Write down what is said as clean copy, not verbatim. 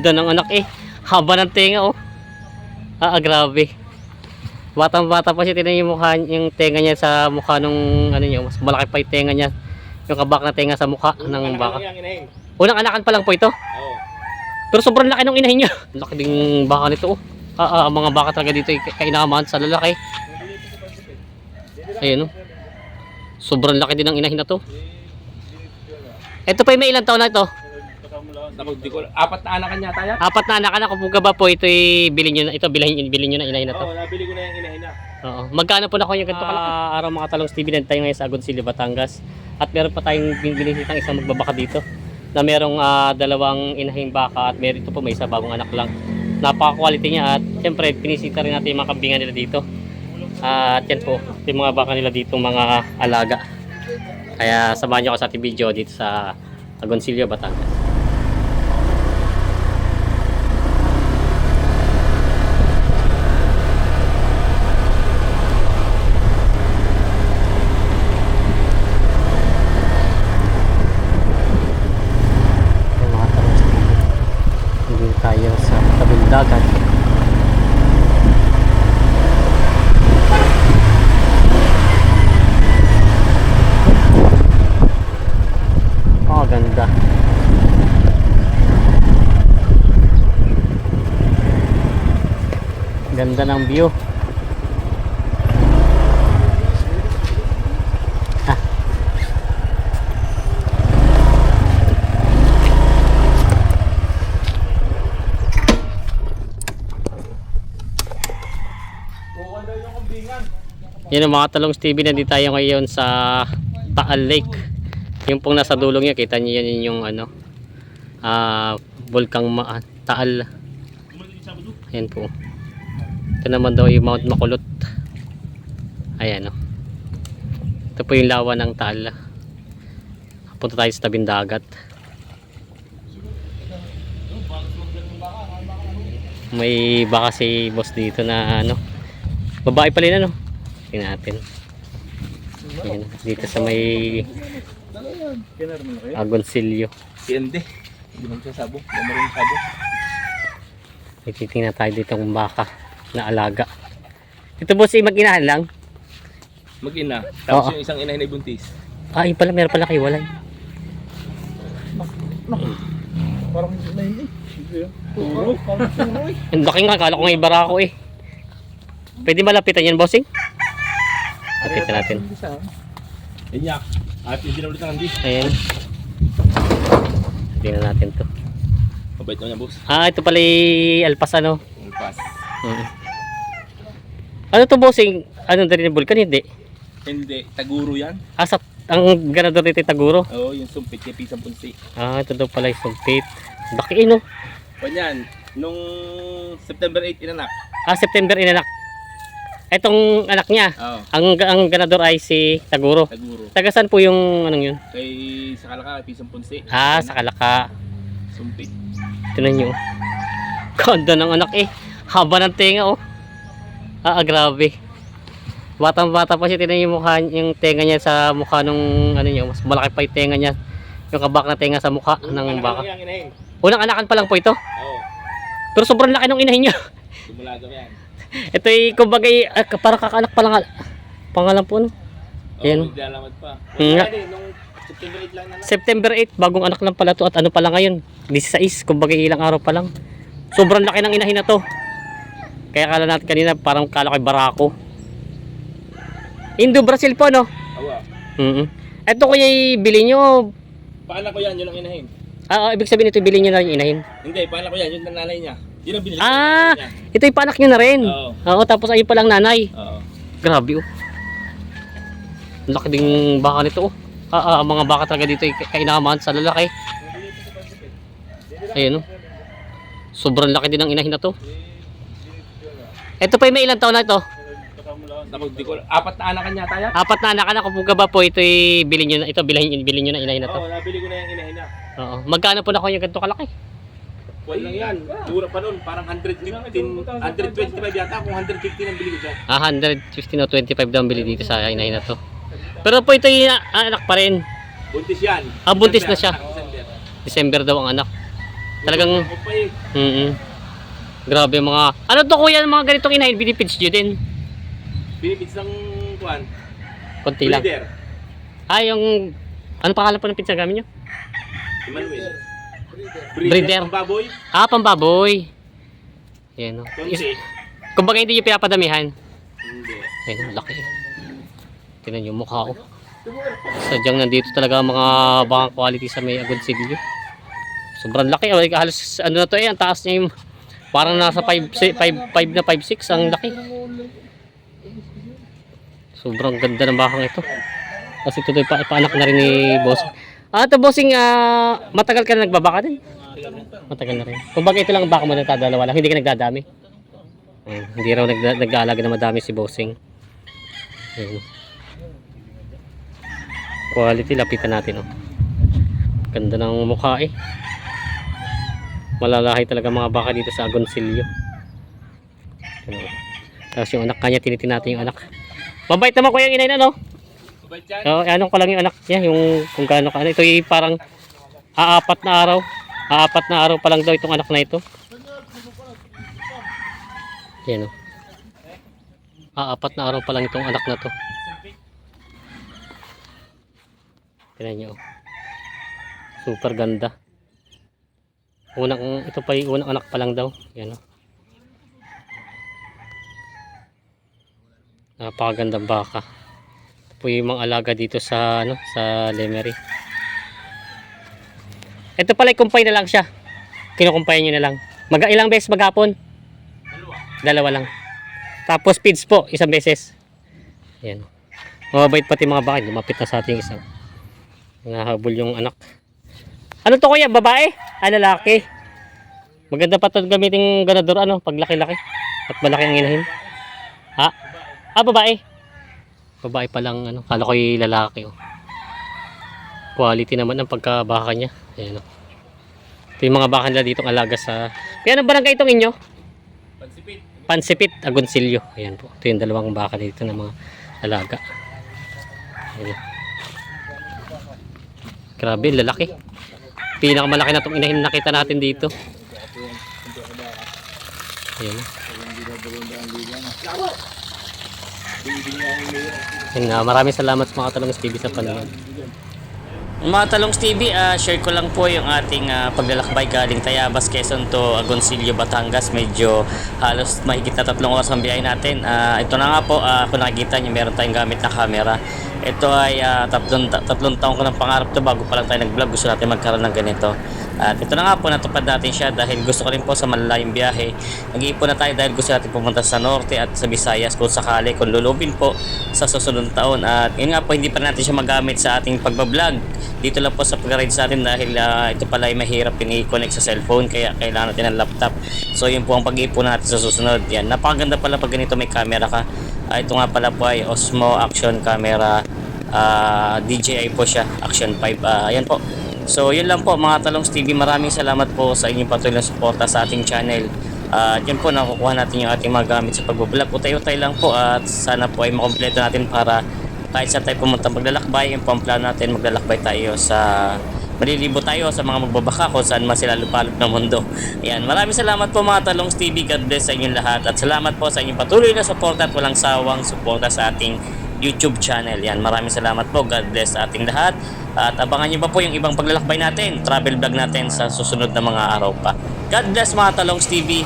Ganda ng anak eh. Haba ng tenga oh. Grabe. Batang-bata pa siya, tinan yung mukha, yung tenga niya sa mukha nung ano niya, mas malaki pa yung tenga niya. Yung kabak na tenga sa mukha ng baka. Unang anakan pa lang po ito. Oo. Pero sobrang laki ng inahin niya. Laki ding baka nito oh. Mga baka talaga dito kainaman sa lalaki. Ayun oh. Sobrang laki din ng inahin na to. Ito pa may ilang taon na ito? Naku, di ko, 4 na anakan yata yan. 4 na anakan na. Kung ba po ito'y bilhin nyo na. Ito bilhin nyo na inahin na to. Oo, nabili ko na yung inahin na. Oo. Magkano po na ko yung ganito kalaki? Araw mga talong Stevie, tayo ngayon sa Agoncillo, Batangas. At meron pa tayong binisitang isang magbabaka dito. Na merong 2 inahing baka at meron ito po may isa bagong anak lang. Napaka-quality niya at siyempre pinisita rin natin yung mga kambingan nila dito. At yan po, yung mga baka nila dito mga alaga. Kaya samahan nyo ako sa ating video dito sa Agoncillo, Batangas. Tayo sa tabing dagat. Ganda. Ganda ng view. Yan ang mga talong Stevie, nandito tayo ngayon sa Taal Lake. Yung pong nasa dulong niya, kita niyo yan yung ano, Bulkang Taal. Ayan po. Ito naman daw yung Mount Makulot. Ayan o. Ito po yung lawa ng Taal. Punta tayo sa tabing dagat. May baka si boss dito na ano, babae pala yun ano. Tingnan natin. Ayan, dito sa may Agoncillo. Hindi. Hindi mo siya sabo. Hindi mo rin sabo. May titingnan tayo dito ng baka na alaga. Ito boss, mag-inahan lang? Mag-ina. Tapos Oo. yung isang inahin ay buntis. Yun pala, meron pala kayo, walay. Parang hindi. Ang laki nga, kala ko nga ibara ko eh. Pwede malapitan yan, bossing? Lapitan natin. Inyak. At hindi na ulit ang hindi. Ayan. Tingnan natin to. Mabait naman yan, boss. Ito pala yung alpas ano. Ang pass. Ano to, bossing? Ano din yung bulkan? Hindi. Hindi. Taguro yan. Ang ganador dito yung Taguro. Oo, yung sumpit. Yung pisang punsi. Ito daw pala yung sumpit. Laki no? Kanyan. Nung September 8 inanak. September inanak. Etong anak niya. Oo. Ang ganador ay si Taguro. Taguro. Tagasan po yung anong yun? Kay sa Kalaka, pisang punsi. Sa Kalaka. Sumpit. Tignan nyo. Ganda ng anak eh. Haba ng tenga oh. Grabe. Batang-bata pa siya, tignan yung mukha, yung tenga niya sa mukha nung ano niya, mas malaki pa yung tenga niya. Yung kabak na tenga sa mukha ng baka. Unang anakan pa lang po ito. Oo. Pero sobrang laki ng inahin niya. Dumulaga yan. Ito ay kumbaga parang kakaanak pa lang pangalan po no. Ayan. Hindi alamat pa. Nga. Nung September 8 lang na. September 8, bagong anak lang pala to at ano pa lang ngayon, 16, kumbaga ilang araw pa lang. Sobrang laki ng inahin na to. Kaya kala natin kanina parang kala ko barako. Indo Brazil po no. Awa. Ito kuya ibili nyo. Paala ko yan, yun ang inahin. Ibig sabihin ito ibili nyo na yung inahin. Hindi, paala ko yan, yun ang nanay niya. Yun ang binili ko. Ito yung panak nyo na rin. Oo. Tapos ayun palang nanay. Oo. Grabe oh. Laki ding baka nito oh. Mga baka talaga dito kainaman sa lalaki. Ayun oh. Sobrang laki din ng inahin na to. Ito pa may ilang taon na ito? Naku, di ko, 4 na anakan yata yan. 4 na anak na. Kung ba po ito'y bilhin nyo na. Ito bilhin nyo na inahin na to. Oo, nabili ko na yung inahin na. Oo. Magkano po na ko yung ganito kalaki? Well lang yan. Mura pa nun. Parang 125 yata. Kung 150 ang bili ko dyan. 115 o 25 daw ang bili dito sa inahin na to. Pero po ito yung anak pa rin. Buntis yan. Buntis na siya. December. December daw ang anak. Talagang, Ako pa eh. grabe mga, ano to kuya, mga ganitong inahin, binipits nyo din. Binibits ng kuhan. Konti lang. Breeder. Ah, yung, ano pangalan po ng pizza gamit nyo? Emmanuel. Breeder. Ang baboy. Ah, pambaboy. Yan o. Konti. Kumbaga hindi nyo pinapadamihan. Hindi. Ayun, laki. Tingnan yung mukha ko. Sadyang nandito talaga ang mga bakang quality sa may Agoncillo. Sobrang laki. Oh, halos ano na to eh. Ang taas niya yung parang nasa 5 na 5'6". Ang laki. Sobrang ganda ng bakang ito. Kasi ito paanak na rin ni Bossing. Ah, ito Bossing, matagal ka na nagbabaka din? Matagal na rin. Kung bagay ito lang ang baka mo natadalawa lang, hindi ka nagdadami. Hindi raw nag-aalaga na madami si Bossing. Ayun. Quality, lapitan natin oh. Ganda ng mukha eh. Malalahay talaga mga baka dito sa Agoncillo. Tapos yung anak kanya, tinitin natin yung anak. Mabait naman kuya yung inay na no? Mabait yan. So, anong ko lang yung anak niya, yung kung gaano ka. Ano, ito yung parang aapat na araw. Aapat na araw pa lang daw itong anak na ito. Yan o. Aapat na araw pa lang itong anak na to. Tignan nyo. Super ganda. Ito pa yung unang anak pa lang daw. Yan o. Napakagandang baka. Ito po yung mga alaga dito sa sa Lemery. Ito pala i-compine na lang siya. Kinukumpay nyo na lang. Ilang beses maghapon? Dalawa lang. Tapos feeds po, isang beses. Ayan. Mababait pati mga baka. Lumapit na sa ating isang. Nahabol yung anak. Ano to kuya? Babae? Ah, lalaki. Maganda pa ito gamitin ganador pag laki-laki. At malaki ang inahin. Ha? Ah, babae. Babae pa lang kala ko yung lalaki oh. Quality naman ang pagkabaka niya. Ayan oh. Ito yung mga baka nila ditong alaga sa... Kaya anong barangay itong inyo? Pansipit. Pansipit, Agoncillo. Ayan po. Ito yung dalawang baka dito ng mga alaga. Ayan. Grabe, lalaki. Pinakamalaki na itong inahin nakita natin dito. Ayan. Ayan, maraming salamat sa mga Talongs TV sa panonood. Mga Talongs TV, share ko lang po yung ating paglalakbay galing Tayabas, Quezon to Agoncillo, Batangas. Medyo halos mahigit na 3 oras ang biyahe natin. Ito na nga po, kung nakikita nyo, meron tayong gamit na camera. Ito ay tatlong taon ko ng pangarap to bago pa lang tayo nag-vlog. Gusto natin magkaroon ng ganito. At ito na nga po, natupad natin siya dahil gusto ko rin po sa malalayong biyahe. Nag-iipon na tayo dahil gusto natin pumunta sa Norte at sa Visayas kung sakali, kung lulubin po sa susunod taon. At yun nga po, hindi pa natin siya magamit sa ating pagbablog. Dito lang po sa pag-ride sa atin dahil ito pala ay mahirap i-connect sa cellphone, kaya kailangan natin ng laptop. So yun po ang pag-iipon natin sa susunod. Yan, napakaganda pala pag ganito may camera ka. Ito nga pala po ay Osmo Action Camera, DJI po siya, Action 5. Ayan po. So yun lang po mga Talongs TV, maraming salamat po sa inyong patuloy na suporta sa ating channel. Yan po, nakukuha natin yung ating mga gamit sa pagbablog. Utay-utay lang po at sana po ay makompleto natin para kahit saan tayo pumunta maglalakbay. Yung pang plano natin, maglalakbay tayo sa malilibo tayo sa mga magbabaka kung saan man sila lupalop ng mundo. Ayan, maraming salamat po mga Talongs TV. God bless sa inyong lahat at salamat po sa inyong patuloy na suporta at walang sawang suporta sa ating YouTube channel. Yan, maraming salamat po. God bless sa ating lahat. At abangan nyo pa po yung ibang paglalakbay natin, travel vlog natin sa susunod na mga araw pa. God bless mga Talongs TV.